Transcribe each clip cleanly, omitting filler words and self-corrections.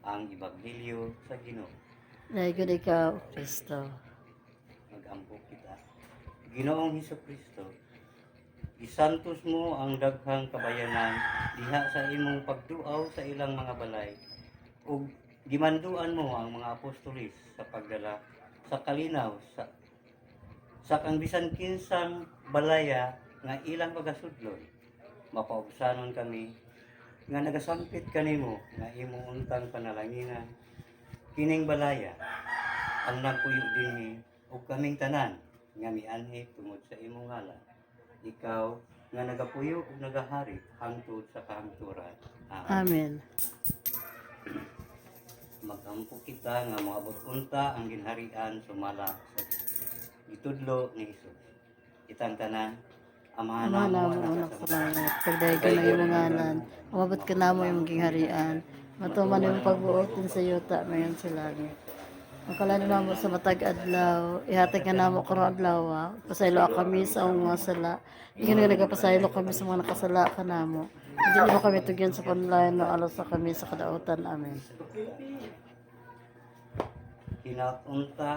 ang Ebanghelyo sa Ginoo. Dayon ikaw, Kristo. Mag-ampo kita. Ginoong Hesukristo, isantos mo ang daghang kabayanan diha sa imong pagduaw sa ilang mga balay ug gimanduan mo ang mga apostolis sa pagdala sa kalinaw sa kang bisan kinsang balaya nga ilang pagasudlon. Mapaubsanon kami nga nagasampit kanimo nga imong untang panalanginan kining balaya ang nagpuyo dinhi ug kaming tanan nga mianhi tungod sa imong ngalan. Ikaw nga nagapuyo ug nagahari hangtod sa kahangturan. Amen. Magampo kita nga moabot unta ang ginharian sumala sa gitudlo ni Hesus. Itang tanan, amahan Ama namo namo anak anak sa salamat. Pagdayo ka ng iyong ngalan. Umabot ka namo yung maging harian. Matuman yung pagbuot din sa yuta mayon sa langit. Makalano namo sa matag adlaw. Ihatag ka namo karong adlaw. Pasaylo kami sa among mga sala. Ikaw nga nagapasaylo kami sa mga nakasala ka namo. Hindi mo kami tugyan sa panlayan no alas sa kami sa kadautan. Amen. Kinaunta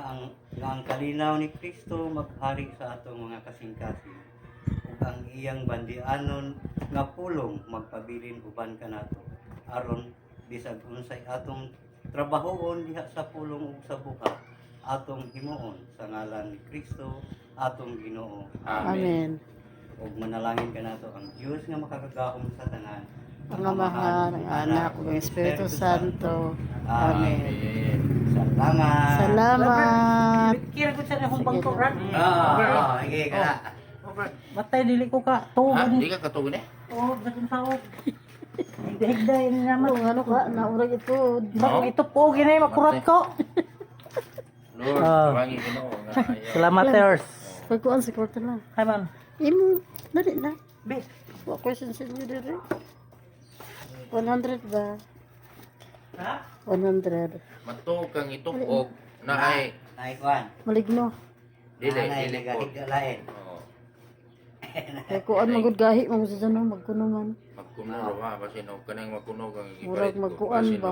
ang kalinaw ni Kristo maghari sa atong mga kasing-kasing ug ang iyang bandianon nga pulong magpabilin uban kanato aron bisag unsay atong trabahoon diha sa pulong ug sa buhat atong himuon sa ngalan ni Kristo atong Ginoo. Amen. Ug manalangin kanato ang Dios nga makakagahom sa tanan, Ang Amahan, ang Anak, ug ang Espiritu Santo. Amen. Salamat. Salamat. Kira ko sa akong bangko, Brad. Sige ka. Batay dili ko ka Ha? tugon. Di ka katugon eh? Oh, sa saog. Higda-higda ini naman. Ano ka? Naurag ito. Bakit ito po ginay makurat ko? Lord, Ah. tawangi Ginoo nga ayaw. Salamat, Ters. Pagkuhan sa kwarta lang. Hi, man. Imo, dali na. Be, Wa question sa inyo diri. 100 ba? ha? 100. Matug kang itukog na ay Naikwan. Maligno. dili Anay, dili ko. nagahigda lain. Oo. Kaya kuan magud gahi mo sa jano magkuno man. Magkuno ro ha basin og kanang magkuno kang Murag magkuan ba?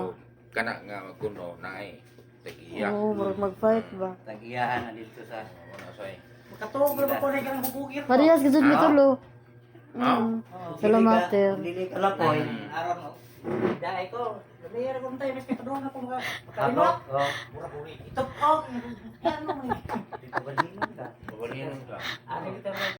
Kana nga magkuno na ay tagiya. Oo, murag mag-fight ba? Tagiyahan na dito sa Wala say. Makatuog na ko na kang bubugir ko. Parehas gid ni tulo. Ah. Salamat, Ter. Dili ka lapoy. Aram mo. Dai ko. Lamir ko tayo mas kadon ako mga Ako. kalimot. Oh. Mura ko ito. Ano mo ni? Dito ba din ka? Pabalinon ka. Ano dito